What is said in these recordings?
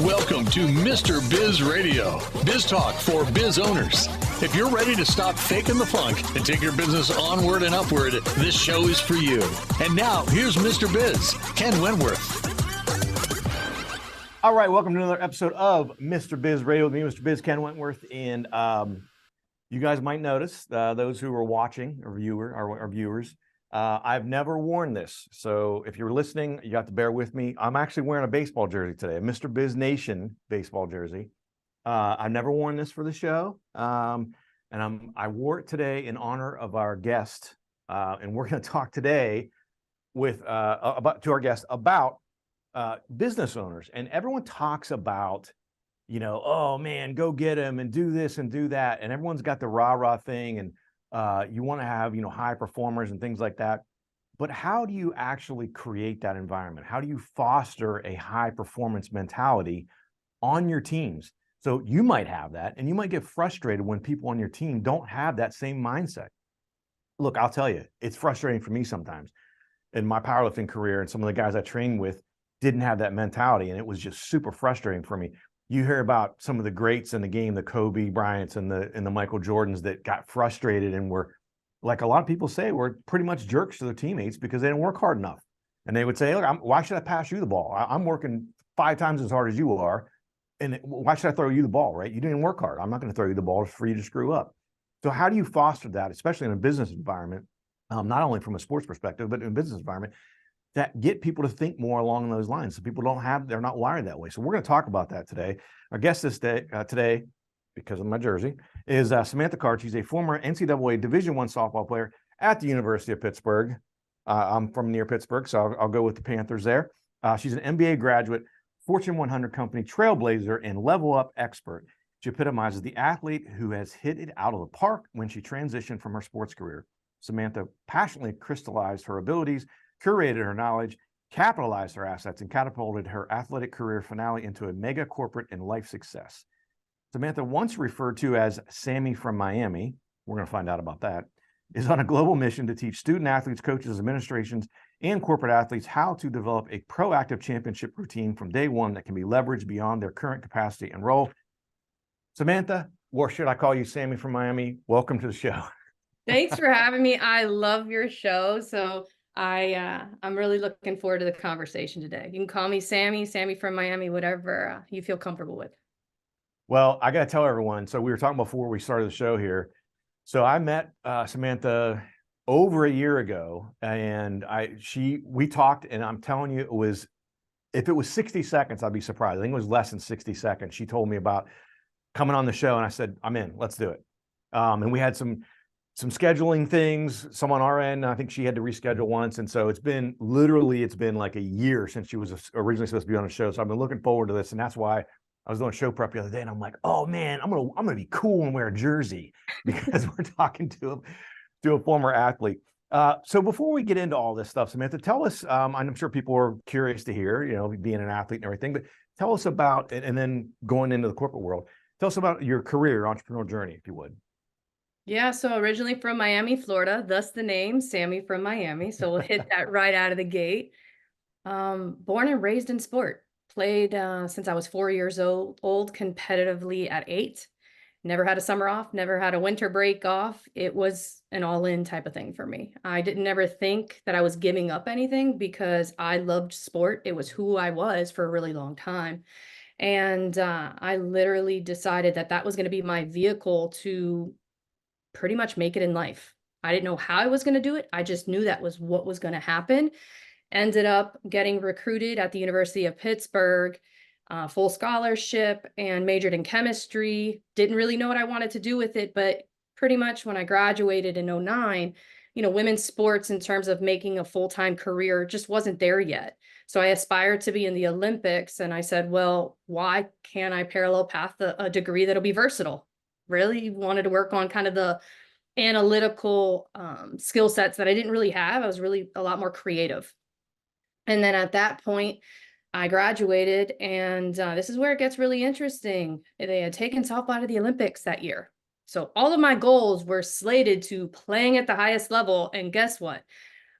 Welcome to Mr. Biz Radio, biz talk for biz owners. If you're ready to stop faking the funk and take your business onward and upward, this show is for you. And now, here's Mr. Biz, Ken Wentworth. All right, welcome to another episode of Mr. Biz Radio with me, Mr. Biz Ken Wentworth. And you guys might notice, those who are watching or viewers, I've never worn this. So if you're listening, you got to bear with me. I'm actually wearing a baseball jersey today, a Mr. Biz Nation baseball jersey. I've never worn this for the show. And I wore it today in honor of our guest. And we're going to talk today with about business owners. And everyone talks about, oh man, go get them and do this and do that. And everyone's got the rah-rah thing. And you want to have, high performers and things like that. But how do you actually create that environment? How do you foster a high performance mentality on your teams? So you might have that, and you might get frustrated when people on your team don't have that same mindset. Look, I'll tell you, it's frustrating for me sometimes. In my powerlifting career, and some of the guys I trained with didn't have that mentality, and it was just super frustrating for me. You hear about some of the greats in the game, the Kobe Bryants and the Michael Jordans that got frustrated and were, like a lot of people say, were pretty much jerks to their teammates because they didn't work hard enough. And they would say, look, why should I pass you the ball? I'm working 5 times as hard as you are. And why should I throw you the ball, right? You didn't work hard. I'm not going to throw you the ball for you to screw up. So how do you foster that, especially in a business environment, not only from a sports perspective, but in a business environment, that get people to think more along those lines? So people they're not wired that way. So we're going to talk about that today. Our guest today, because of my jersey, is Samantha Card. She's a former NCAA Division I softball player at the University of Pittsburgh. I'm from near Pittsburgh, so I'll go with the Panthers there. She's an MBA graduate, Fortune 100 company trailblazer, and level up expert. She epitomizes the athlete who has hit it out of the park when she transitioned from her sports career. Samantha passionately crystallized her abilities, curated her knowledge, capitalized her assets, and catapulted her athletic career finale into a mega corporate and life success. Samantha, once referred to as Sammy from Miami, we're going to find out about that, is on a global mission to teach student athletes, coaches, administrations, and corporate athletes how to develop a proactive championship routine from day one that can be leveraged beyond their current capacity and role. Samantha, or should I call you Sammy from Miami? Welcome to the show. Thanks for having me. I love your show. So I'm really looking forward to the conversation today. You can call me Sammy from Miami, whatever you feel comfortable with. Well, I got to tell everyone. So we were talking before we started the show here. So I met Samantha over a year ago, and we talked, and I'm telling you, if it was 60 seconds, I'd be surprised. I think it was less than 60 seconds. She told me about coming on the show, and I said, I'm in, let's do it. And we had some scheduling things, some on our end. I think she had to reschedule once. And so it's been like a year since she was originally supposed to be on the show. So I've been looking forward to this. And that's why I was doing show prep the other day, and I'm like, oh man, I'm gonna be cool and wear a jersey because we're talking to a former athlete. So before we get into all this stuff, Samantha, tell us, I'm sure people are curious to hear, being an athlete and everything, but tell us about, and then going into the corporate world, tell us about your career, entrepreneurial journey, if you would. Yeah, so originally from Miami, Florida, thus the name Sammy from Miami. So we'll hit that right out of the gate. Born and raised in sport. Played since I was 4 years old, competitively at 8. Never had a summer off, never had a winter break off. It was an all-in type of thing for me. I didn't ever think that I was giving up anything because I loved sport. It was who I was for a really long time. And I literally decided that was going to be my vehicle to pretty much make it in life. I didn't know how I was going to do it. I just knew that was what was going to happen. Ended up getting recruited at the University of Pittsburgh, full scholarship, and majored in chemistry. Didn't really know what I wanted to do with it, but pretty much when I graduated in 2009, women's sports in terms of making a full-time career just wasn't there yet. So I aspired to be in the Olympics, and I said, well, why can't I parallel path a degree that'll be versatile? Really wanted to work on kind of the analytical skill sets that I didn't really have. I was really a lot more creative. And then at that point, I graduated, and this is where it gets really interesting. They had taken softball out of the Olympics that year. So all of my goals were slated to playing at the highest level. And guess what?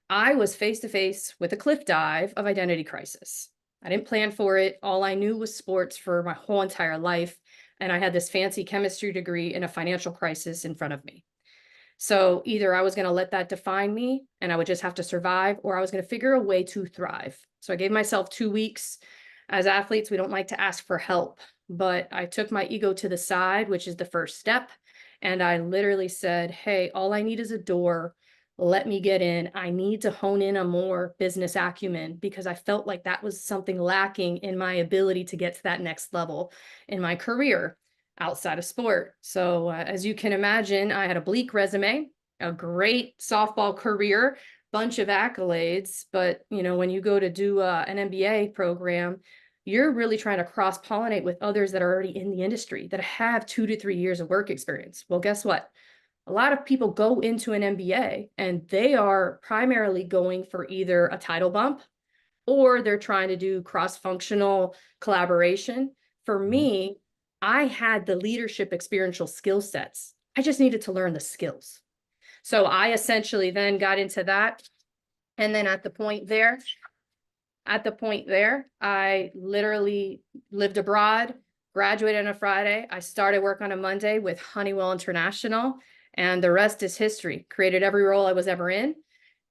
I was face to face with a cliff dive of identity crisis. I didn't plan for it. All I knew was sports for my whole entire life. And I had this fancy chemistry degree in a financial crisis in front of me. So either I was going to let that define me and I would just have to survive, or I was going to figure a way to thrive. So I gave myself 2 weeks. As athletes, we don't like to ask for help, but I took my ego to the side, which is the first step. And I literally said, hey, all I need is a door. Let me get in. I need to hone in on more business acumen because I felt like that was something lacking in my ability to get to that next level in my career outside of sport. So as you can imagine, I had a bleak resume, a great softball career, bunch of accolades. But, you know, when you go to do an MBA program, you're really trying to cross-pollinate with others that are already in the industry that have 2 to 3 years of work experience. Well, guess what? A lot of people go into an MBA and they are primarily going for either a title bump or they're trying to do cross-functional collaboration. For me, I had the leadership experiential skill sets. I just needed to learn the skills. So I essentially then got into that. And then at the point there, I literally lived abroad, graduated on a Friday. I started work on a Monday with Honeywell International, and the rest is history. Created every role I was ever in.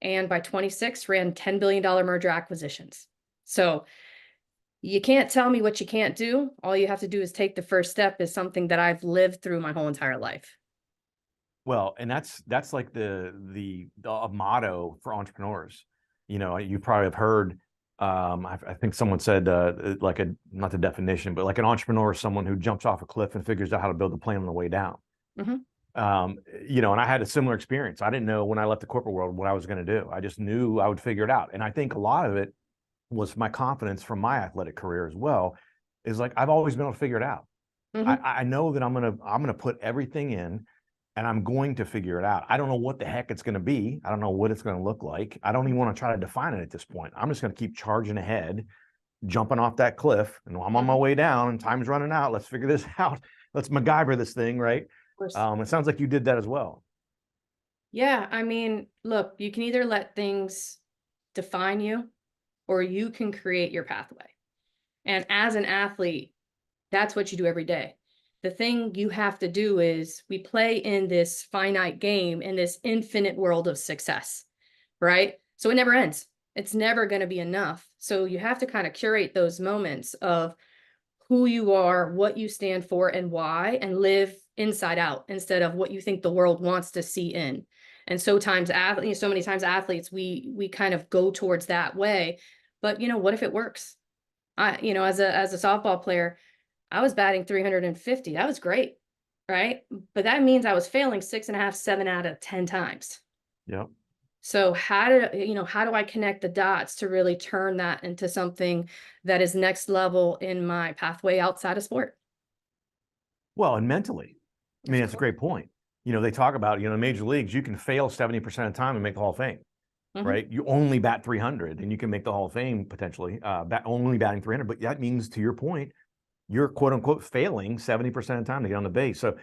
And by 26, ran $10 billion merger acquisitions. So you can't tell me what you can't do. All you have to do is take the first step is something that I've lived through my whole entire life. Well, and that's like the motto for entrepreneurs. You know, you probably have heard, I think someone said not the definition, but like an entrepreneur is someone who jumps off a cliff and figures out how to build a plane on the way down. You know, and I had a similar experience. I didn't know when I left the corporate world what I was going to do. I just knew I would figure it out. And I think a lot of it was my confidence from my athletic career as well, is like, I've always been able to figure it out. I know that I'm going to put everything in and I'm going to figure it out. I don't know what the heck it's going to be. I don't know what it's going to look like. I don't even want to try to define it at this point. I'm just going to keep charging ahead, jumping off that cliff, and I'm on my way down and time's running out. Let's figure this out. Let's MacGyver this thing, right? It sounds like you did that as well. Yeah, I mean, look, you can either let things define you or you can create your pathway. And as an athlete, that's what you do every day. The thing you have to do is we play in this finite game in this infinite world of success, right? So it never ends. It's never going to be enough. So you have to kind of curate those moments of who you are, what you stand for, and why, and live inside out instead of what you think the world wants to see in. And so many times athletes, we kind of go towards that way. But, you know, what if it works? You know, as a softball player, I was batting 350. That was great, right? But that means I was failing 6.5, 7 out of 10 times. Yeah. So how do I connect the dots to really turn that into something that is next level in my pathway outside of sport? Well, and mentally, I mean, it's a great point. You know, they talk about, you know, in major leagues, you can fail 70% of the time and make the Hall of Fame. Right? You only bat 300 and you can make the Hall of Fame potentially, only batting 300. But that means, to your point, you're quote unquote failing 70% of the time to get on the base. So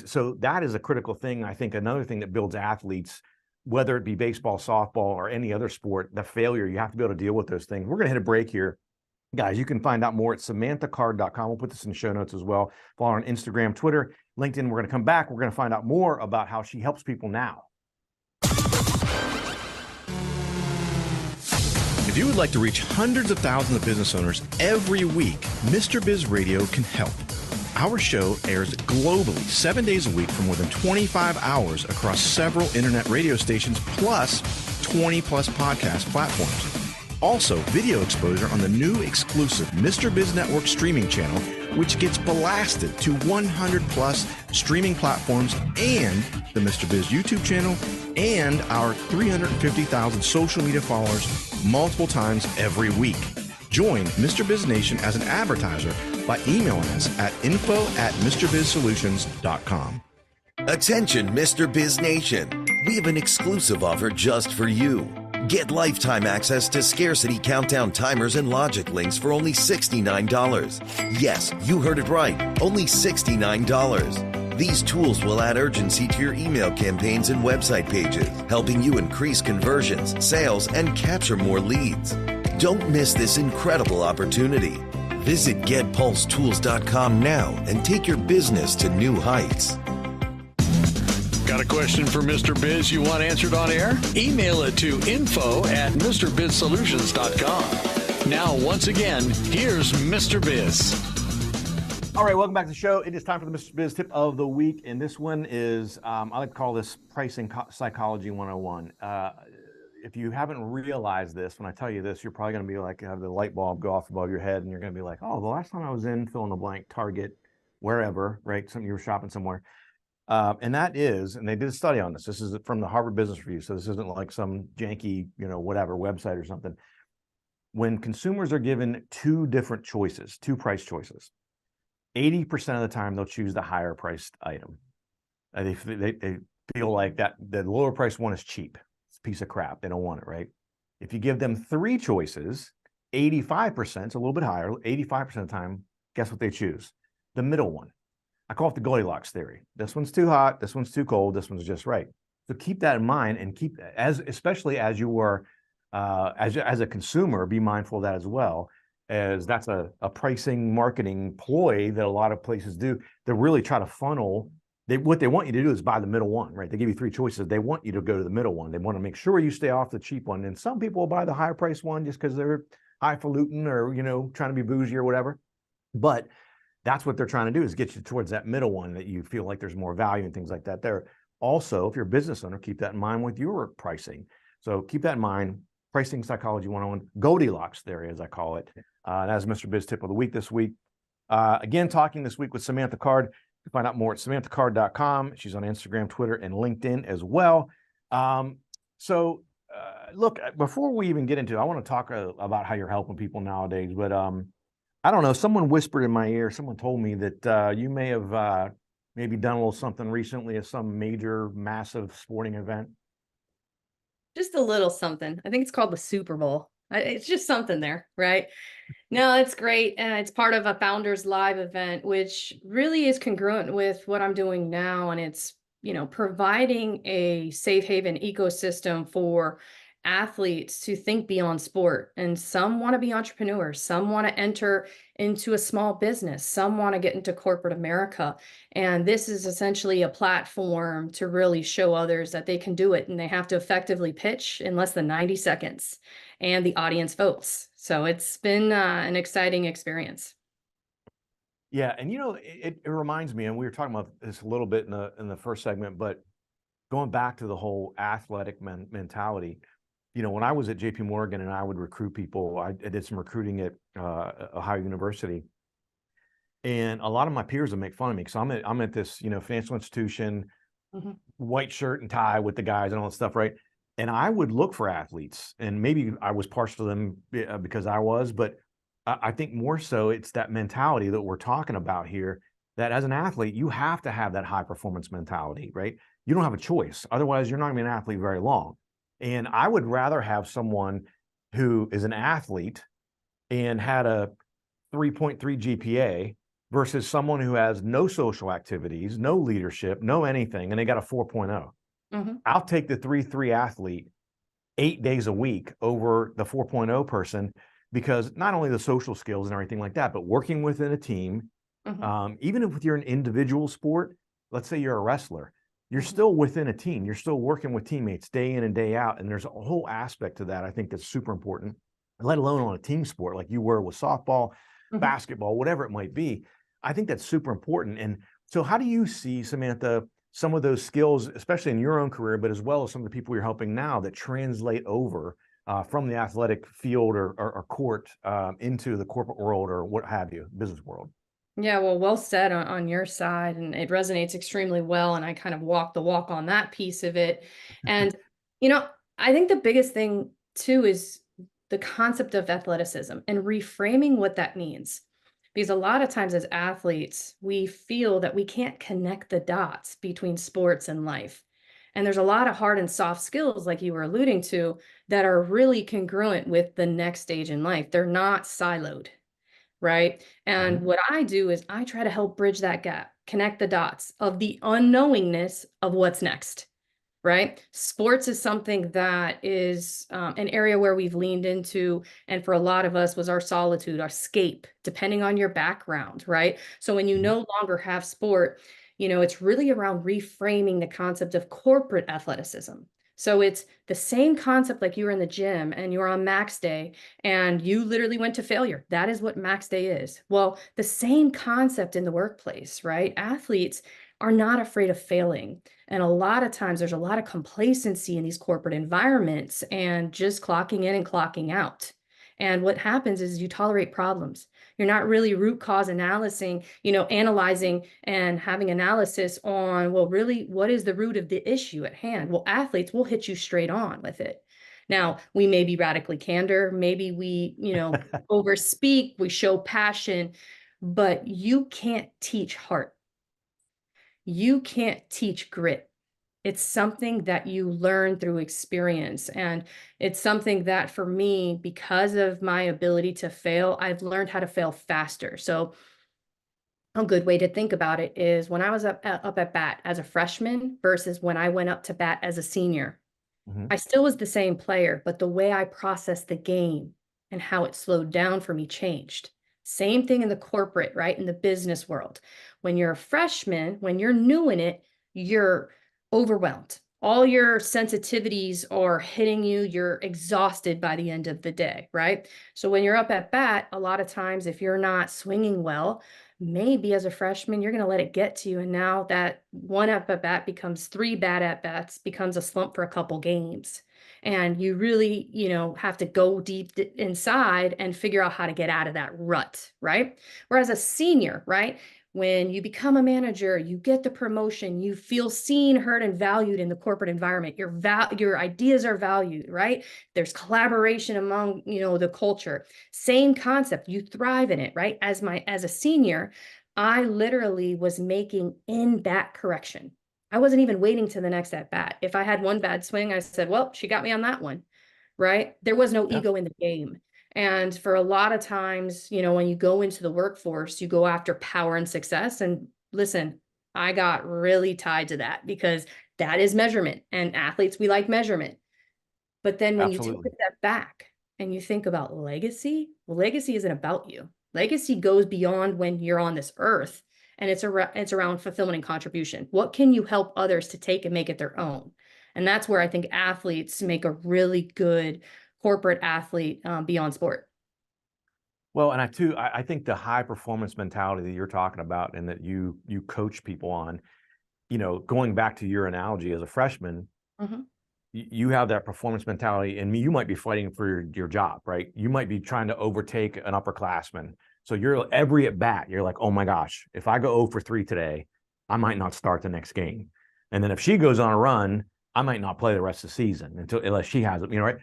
So that is a critical thing. I think another thing that builds athletes, whether it be baseball, softball, or any other sport, the failure, you have to be able to deal with those things. We're going to hit a break here. Guys, you can find out more at samanthacard.com. We'll put this in the show notes as well. Follow her on Instagram, Twitter, LinkedIn. We're going to come back. We're going to find out more about how she helps people now. If you would like to reach hundreds of thousands of business owners every week, Mr. Biz Radio can help. Our show airs globally 7 days a week for more than 25 hours across several internet radio stations, plus 20 plus podcast platforms. Also, video exposure on the new exclusive Mr. Biz Network streaming channel, which gets blasted to 100 plus streaming platforms, and the Mr. Biz YouTube channel, and our 350,000 social media followers multiple times every week. Join Mr. Biz Nation as an advertiser by emailing us at info@MrBizSolutions.com. Attention, Mr. Biz Nation. We have an exclusive offer just for you. Get lifetime access to scarcity countdown timers and logic links for only $69. Yes, you heard it right. Only $69. These tools will add urgency to your email campaigns and website pages, helping you increase conversions, sales, and capture more leads. Don't miss this incredible opportunity. Visit getpulstools.com now and take your business to new heights. Got a question for Mr. Biz you want answered on air? Email it to info@mrbizsolutions.com. Now, once again, here's Mr. Biz. All right, welcome back to the show. It is time for the Mr. Biz Tip of the Week, and this one is, I like to call this Pricing Psychology 101. If you haven't realized this, when I tell you this, you're probably going to be like, have the light bulb go off above your head, and you're going to be like, oh, the last time I was in fill in the blank, Target, wherever, right? You were shopping somewhere. And that is, and they did a study on this. This is from the Harvard Business Review, so this isn't like some janky, whatever website or something. When consumers are given two different choices, two price choices, 80% of the time they'll choose the higher priced item. They feel like that the lower priced one is cheap. It's a piece of crap. They don't want it, right? If you give them three choices, 85%, it's a little bit higher, 85% of the time, guess what they choose? The middle one. I call it the Goldilocks theory. This one's too hot, this one's too cold, this one's just right. So keep that in mind, and especially as you are, as a consumer, be mindful of that as well, as that's a pricing marketing ploy that a lot of places do. They really try to funnel. What they want you to do is buy the middle one, right? They give you three choices. They want you to go to the middle one. They want to make sure you stay off the cheap one. And some people will buy the higher price one just because they're highfalutin or, trying to be bougie or whatever. But that's what they're trying to do, is get you towards that middle one that you feel like there's more value and things like that there. Also, if you're a business owner, keep that in mind with your pricing. So keep that in mind. Pricing Psychology 101, Goldilocks theory, as I call it. That's Mr. Biz Tip of the Week this week. Again, talking this week with Samantha Card. You can find out more at samanthacard.com. She's on Instagram, Twitter, and LinkedIn as well. Look, before we even get into it, I want to talk about how you're helping people nowadays. But I don't know, someone whispered in my ear, someone told me that you may have maybe done a little something recently at some major, massive sporting event. Just a little something. I think it's called the Super Bowl. It's just something there, right? No, it's great. And it's part of a Founders Live event, which really is congruent with what I'm doing now. And it's, providing a safe haven ecosystem for athletes to think beyond sport. And some want to be entrepreneurs. Some want to enter into a small business. Some want to get into corporate America. And this is essentially a platform to really show others that they can do it. And they have to effectively pitch in less than 90 seconds. And the audience votes. So it's been an exciting experience. Yeah. And, it reminds me, and we were talking about this a little bit in the first segment, but going back to the whole athletic mentality, when I was at JP Morgan and I would recruit people, I did some recruiting at Ohio University, and a lot of my peers would make fun of me because I'm at this, financial institution, white shirt and tie with the guys and all that stuff, right? And I would look for athletes, and maybe I was partial to them because I was, but I think more so it's that mentality that we're talking about here, that as an athlete, you have to have that high performance mentality, right? You don't have a choice. Otherwise, you're not going to be an athlete very long. And I would rather have someone who is an athlete and had a 3.3 GPA versus someone who has no social activities, no leadership, no anything, and they got a 4.0. I'll take the 3.3 athlete 8 days a week over the 4.0 person, because not only the social skills and everything like that, but working within a team, even if you're an individual sport, let's say you're a wrestler, you're still within a team. You're still working with teammates day in and day out. And there's a whole aspect to that I think that's super important, let alone on a team sport like you were with softball, basketball, whatever it might be. I think that's super important. And so how do you see, Samantha, some of those skills, especially in your own career, but as well as some of the people you're helping now, that translate over from the athletic field or court into the corporate world or what have you, business world? Yeah, well said on your side, and it resonates extremely well. And I kind of walk the walk on that piece of it. And, I think the biggest thing too is the concept of athleticism and reframing what that means. Because a lot of times as athletes, we feel that we can't connect the dots between sports and life. And there's a lot of hard and soft skills, like you were alluding to, that are really congruent with the next stage in life. They're not siloed. Right. And what I do is I try to help bridge that gap, connect the dots of the unknowingness of what's next. right? Sports is something that is an area where we've leaned into, and for a lot of us was our solitude, our escape, depending on your background, right? So when you no longer have sport, it's really around reframing the concept of corporate athleticism. So it's the same concept like you were in the gym and you're on max day and you literally went to failure. That is what max day is. Well, the same concept in the workplace, right? Athletes are not afraid of failing. And a lot of times there's a lot of complacency in these corporate environments and just clocking in and clocking out. And what happens is you tolerate problems. You're not really root cause analyzing and having analysis on, well, really, what is the root of the issue at hand? Well, athletes will hit you straight on with it. Now, we may be radically candor, maybe we, overspeak, we show passion, but you can't teach heart. You can't teach grit. It's something that you learn through experience. And it's something that for me, because of my ability to fail, I've learned how to fail faster. So a good way to think about it is when I was up at bat as a freshman versus when I went up to bat as a senior, I still was the same player, but the way I processed the game and how it slowed down for me changed. Same thing in the corporate, right? In the business world. When you're a freshman, when you're new in it, you're overwhelmed. All your sensitivities are hitting you. You're exhausted by the end of the day, right? So when you're up at bat, a lot of times, if you're not swinging well, maybe as a freshman, you're going to let it get to you. And now that one up at bat becomes 3 bad at bats, becomes a slump for a couple games. And you really, have to go deep inside and figure out how to get out of that rut, right? Whereas a senior, right? When you become a manager, you get the promotion, you feel seen, heard, and valued in the corporate environment. Your ideas are valued, right? There's collaboration among, the culture. Same concept, you thrive in it, right? As a senior, I literally was making in-bat correction. I wasn't even waiting to the next at bat. If I had one bad swing, I said, well, she got me on that one, right? There was no ego in the game. And for a lot of times, when you go into the workforce, you go after power and success. And listen, I got really tied to that because that is measurement. And athletes, we like measurement. But then when you take a step back and you think about legacy, well, legacy isn't about you. Legacy goes beyond when you're on this earth. And it's around fulfillment and contribution. What can you help others to take and make it their own? And that's where I think athletes make a really good corporate athlete beyond sport. Well, and I think the high performance mentality that you're talking about and that you coach people on, going back to your analogy as a freshman, you have that performance mentality, and you might be fighting for your job, right? You might be trying to overtake an upperclassman. So you're every at bat, you're like, oh my gosh, if I go 0 for 3 today, I might not start the next game. And then if she goes on a run, I might not play the rest of the season unless she has it, right?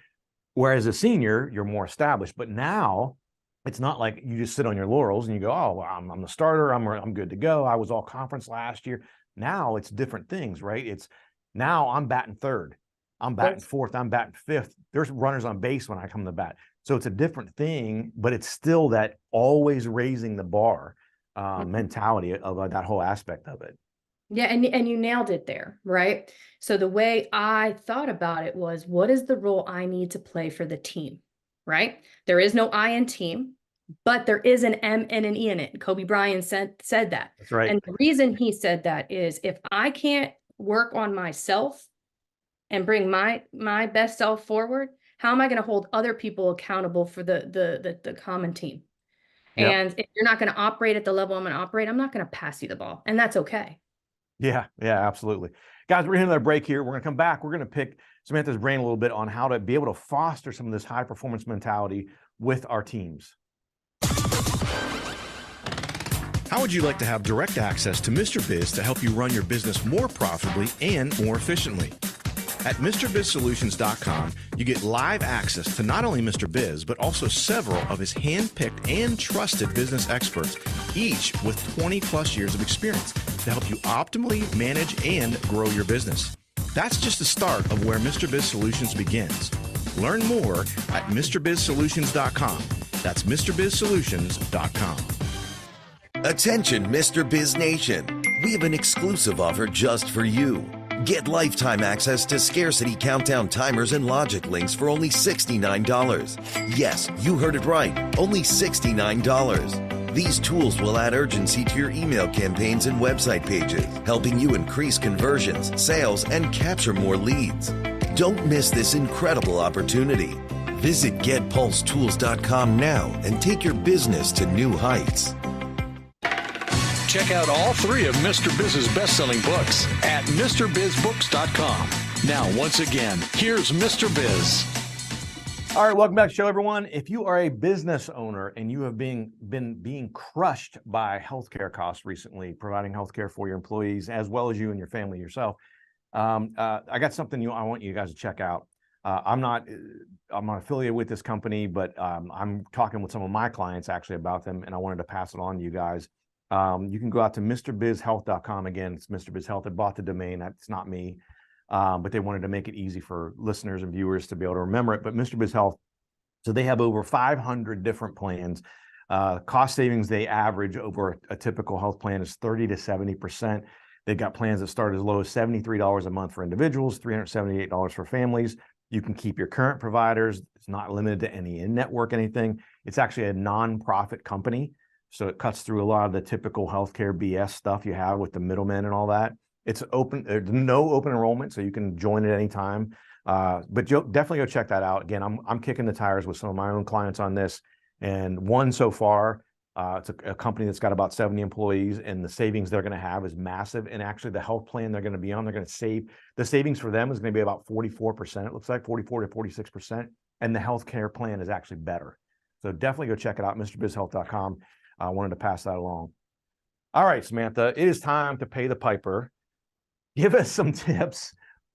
Whereas a senior, you're more established. But now it's not like you just sit on your laurels and you go, oh, well, I'm the starter. I'm good to go. I was all conference last year. Now it's different things, right? It's now I'm batting third. I'm batting fourth. I'm batting fifth. There's runners on base when I come to bat. So it's a different thing, but it's still that always raising the bar mentality of that whole aspect of it. Yeah, and you nailed it there, right? So the way I thought about it was, what is the role I need to play for the team, right? There is no I in team, but there is an M and an E in it. Kobe Bryant said that. That's right. And the reason he said that is if I can't work on myself and bring my best self forward, how am I going to hold other people accountable for the common team? Yep. And if you're not going to operate at the level I'm going to operate, I'm not going to pass you the ball. And that's okay. Yeah, absolutely. Guys, we're going to another break here. We're going to come back. We're going to pick Samantha's brain a little bit on how to be able to foster some of this high performance mentality with our teams. How would you like to have direct access to Mr. Biz to help you run your business more profitably and more efficiently? At MrBizSolutions.com, you get live access to not only Mr. Biz, but also several of his hand-picked and trusted business experts, each with 20 plus years of experience to help you optimally manage and grow your business. That's just the start of where Mr. Biz Solutions begins. Learn more at MrBizSolutions.com. That's MrBizSolutions.com. Attention, Mr. Biz Nation. We have an exclusive offer just for you. Get lifetime access to scarcity countdown timers and logic links for only $69. Yes, you heard it right, only $69. These tools will add urgency to your email campaigns and website pages, helping you increase conversions, sales, and capture more leads. Don't miss this incredible opportunity. Visit getpulstools.com now and take your business to new heights. Check out all 3 of Mr. Biz's best-selling books at MrBizBooks.com. Now, once again, here's Mr. Biz. All right, welcome back to the show, everyone. If you are a business owner and you have been being crushed by healthcare costs recently, providing healthcare for your employees as well as you and your family yourself, I got something I want you guys to check out. I'm not affiliated with this company, but I'm talking with some of my clients actually about them, and I wanted to pass it on to you guys. You can go out to MrBizHealth.com. Again, it's Mr. Biz Health. I bought the domain. That's not me. But they wanted to make it easy for listeners and viewers to be able to remember it. But Mr. Biz Health, so they have over 500 different plans. Cost savings they average over a typical health plan is 30 to 70%. They've got plans that start as low as $73 a month for individuals, $378 for families. You can keep your current providers. It's not limited to any in-network anything. It's actually a nonprofit company. So it cuts through a lot of the typical healthcare BS stuff you have with the middlemen and all that. It's open, there's no open enrollment, so you can join at any time. But definitely go check that out. Again, I'm kicking the tires with some of my own clients on this, and one so far, it's a company that's got about 70 employees, and the savings they're going to have is massive. And actually, the health plan they're going to be on, they're going to save. The savings for them is going to be about 44%. It looks like 44 to 46%, and the healthcare plan is actually better. So definitely go check it out, MrBizHealth.com. I wanted to pass that along. All right, Samantha, it is time to pay the piper. Give us some tips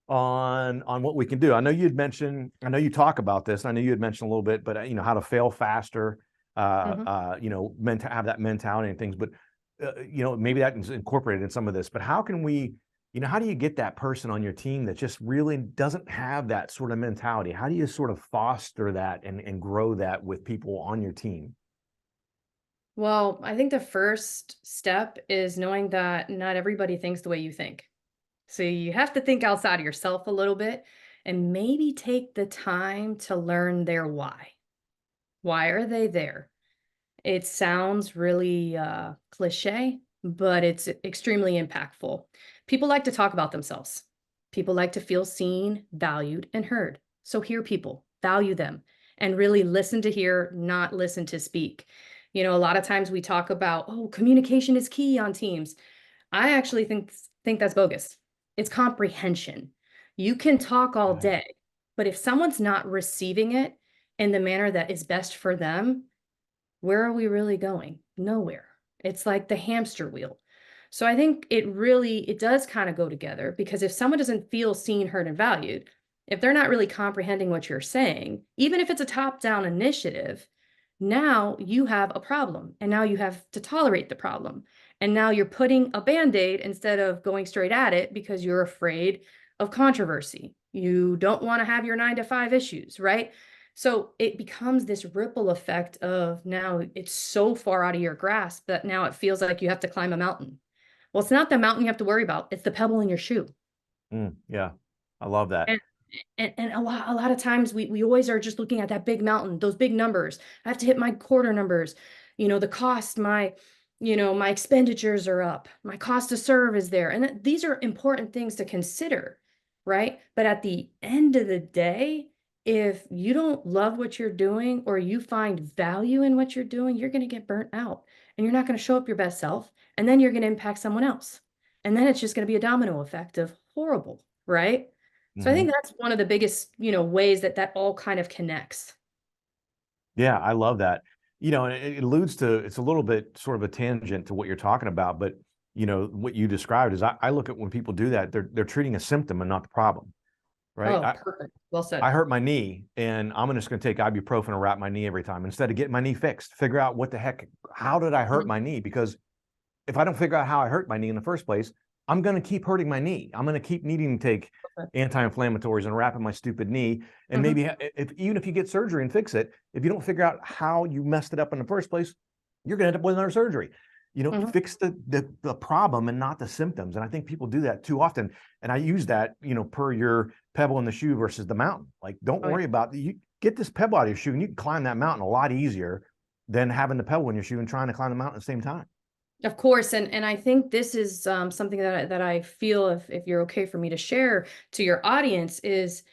on what we can do. I know you talk about this. I know you had mentioned a little bit, but how to fail faster, have that mentality and things, but maybe that is incorporated in some of this. But how can we, how do you get that person on your team that just really doesn't have that sort of mentality? How do you sort of foster that and grow that with people on your team? Well, I think the first step is knowing that not everybody thinks the way you think. So you have to think outside of yourself a little bit and maybe take the time to learn their why. Why are they there? It sounds really cliche, but it's extremely impactful. People like to talk about themselves. People like to feel seen, valued, and heard. So hear people, value them, and really listen to hear, not listen to speak. A lot of times we talk about, communication is key on teams. I actually think that's bogus. It's comprehension. You can talk all day, but if someone's not receiving it in the manner that is best for them, where are we really going? Nowhere. It's like the hamster wheel. So I think it does kind of go together, because if someone doesn't feel seen, heard, and valued, if they're not really comprehending what you're saying, even if it's a top-down initiative, now you have a problem, and now you have to tolerate the problem. And now you're putting a Band-Aid instead of going straight at it because you're afraid of controversy. You don't want to have your 9-to-5 issues, right? So it becomes this ripple effect of now it's so far out of your grasp that now it feels like you have to climb a mountain. Well, it's not the mountain you have to worry about. It's the pebble in your shoe. Yeah, I love that. And a lot of times we always are just looking at that big mountain, those big numbers. I have to hit my quarter numbers, the cost, my expenditures are up, my cost to serve is there. And these are important things to consider, right? But at the end of the day, if you don't love what you're doing or you find value in what you're doing, you're going to get burnt out and you're not going to show up your best self. And then you're going to impact someone else. And then it's just going to be a domino effect of horrible, right? So I think that's one of the biggest, ways that all kind of connects. Yeah, I love that. And it alludes to, it's a little bit sort of a tangent to what you're talking about, but what you described is I look at when people do that, they're treating a symptom and not the problem, right? Oh, perfect. Well said. I hurt my knee and I'm just going to take ibuprofen and wrap my knee every time instead of getting my knee fixed. Figure out how did I hurt my knee? Because if I don't figure out how I hurt my knee in the first place, I'm going to keep hurting my knee. I'm going to keep needing to take anti-inflammatories and wrapping my stupid knee. And maybe even if you get surgery and fix it, if you don't figure out how you messed it up in the first place, you're going to end up with another surgery. fix the problem and not the symptoms. And I think people do that too often. And I use that, per your pebble in the shoe versus the mountain. Like, don't worry about you get this pebble out of your shoe and you can climb that mountain a lot easier than having the pebble in your shoe and trying to climb the mountain at the same time. Of course. And I think this is something that I feel, if you're okay for me to share to your audience, is,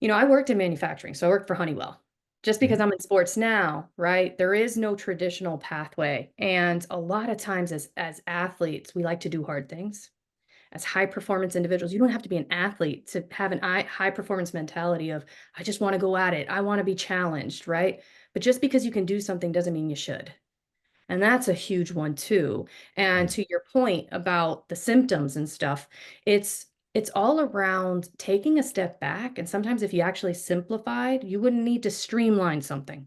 I worked in manufacturing. So I worked for Honeywell. Just because I'm in sports now, right? There is no traditional pathway. And a lot of times as athletes, we like to do hard things. As high performance individuals, you don't have to be an athlete to have an high performance mentality of, I just want to go at it. I want to be challenged, right? But just because you can do something doesn't mean you should. And that's a huge one too. And to your point about the symptoms and stuff, it's all around taking a step back. And sometimes if you actually simplified, you wouldn't need to streamline something.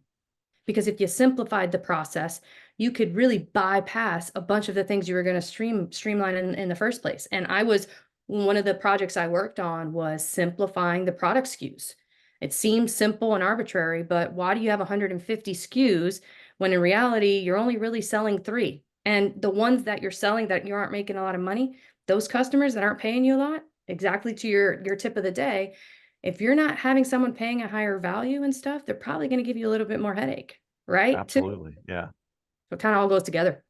Because if you simplified the process, you could really bypass a bunch of the things you were going to streamline in the first place. And one of the projects I worked on was simplifying the product SKUs. It seems simple and arbitrary, but why do you have 150 SKUs when in reality, you're only really selling 3? And the ones that you're selling that you aren't making a lot of money, those customers that aren't paying you a lot, exactly to your tip of the day, if you're not having someone paying a higher value and stuff, they're probably going to give you a little bit more headache, right? Absolutely. Yeah. So it kind of all goes together.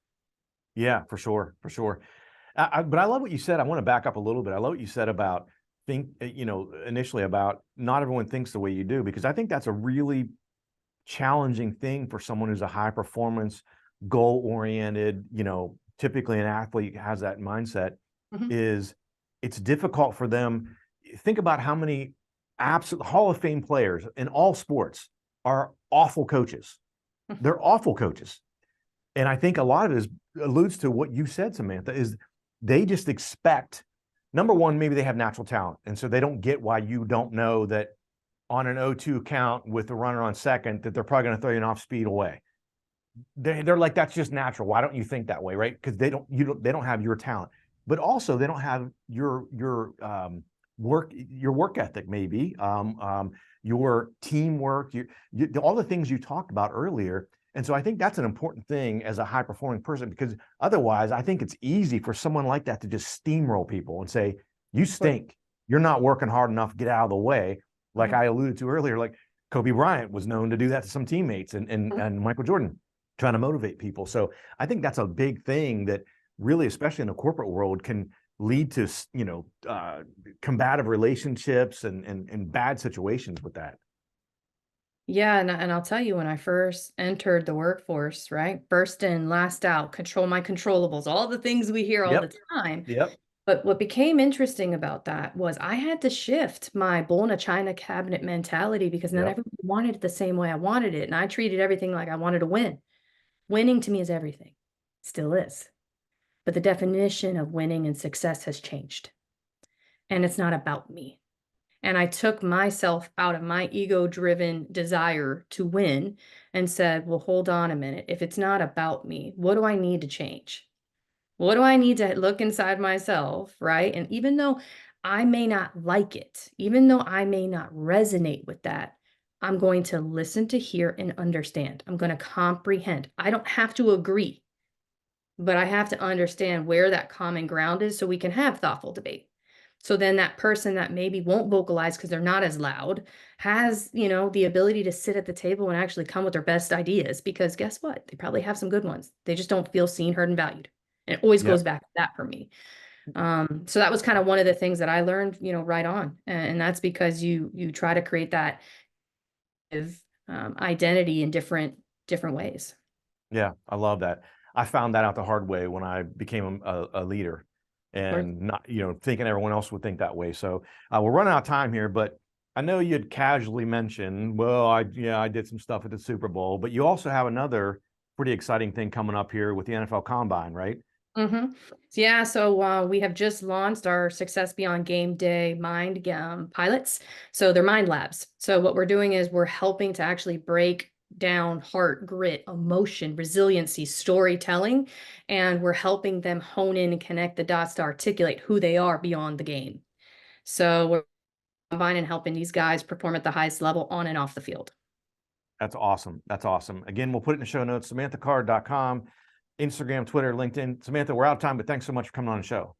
Yeah, for sure. For sure. But I love what you said. I want to back up a little bit. I love what you said about initially about not everyone thinks the way you do, because I think that's a really challenging thing for someone who's a high performance, goal oriented, typically an athlete has that mindset. Is it's difficult for them. Think about how many absolute Hall of Fame players in all sports are awful coaches. They're awful coaches. And I think a lot of it alludes to what you said, Samantha, is they just expect, number one, maybe they have natural talent. And so they don't get why you don't know that on an 0-2 count with the runner on second, that they're probably going to throw you an off speed away. They're like, that's just natural. Why don't you think that way? Right. Because they don't have your talent, but also they don't have your work ethic, maybe your teamwork, all the things you talked about earlier. And so I think that's an important thing as a high performing person, because otherwise I think it's easy for someone like that to just steamroll people and say, you stink, you're not working hard enough, get out of the way. Like I alluded to earlier, like Kobe Bryant was known to do that to some teammates, and Michael Jordan, trying to motivate people. So I think that's a big thing that really, especially in the corporate world, can lead to, combative relationships and bad situations with that. Yeah. And I'll tell you, when I first entered the workforce, right? First in, last out, control my controllables, all the things we hear all the time. Yep. But what became interesting about that was I had to shift my bull in a china cabinet mentality, because not everyone wanted it the same way I wanted it. And I treated everything like I wanted to win. Winning to me is everything. Still is. But the definition of winning and success has changed. And it's not about me. And I took myself out of my ego-driven desire to win and said, well, hold on a minute. If it's not about me, what do I need to change? What do I need to look inside myself, right? And even though I may not like it, even though I may not resonate with that, I'm going to listen to hear and understand. I'm going to comprehend. I don't have to agree, but I have to understand where that common ground is so we can have thoughtful debate. So then that person that maybe won't vocalize because they're not as loud has, the ability to sit at the table and actually come with their best ideas, because guess what? They probably have some good ones. They just don't feel seen, heard, and valued. And it always goes back to that for me. So that was kind of one of the things that I learned, right on. And that's because you try to create that identity in different weys. Yeah, I love that. I found that out the hard way when I became a leader, and not, thinking everyone else would think that way. So we're running out of time here, but I know you'd casually mentioned, well, I did some stuff at the Super Bowl, but you also have another pretty exciting thing coming up here with the NFL Combine, right? Yeah, so we have just launched our Success Beyond Game Day Mind pilots. So they're mind labs. So what we're doing is we're helping to actually break down heart, grit, emotion, resiliency, storytelling, and we're helping them hone in and connect the dots to articulate who they are beyond the game. So we're combining helping these guys perform at the highest level on and off the field. That's awesome. That's awesome. Again, we'll put it in the show notes, samanthacard.com. Instagram, Twitter, LinkedIn. Samantha, we're out of time, but thanks so much for coming on the show.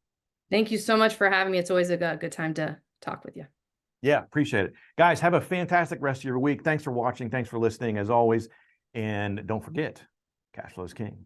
Thank you so much for having me. It's always a good time to talk with you. Yeah, appreciate it. Guys, have a fantastic rest of your week. Thanks for watching. Thanks for listening as always. And don't forget, cash flow is king.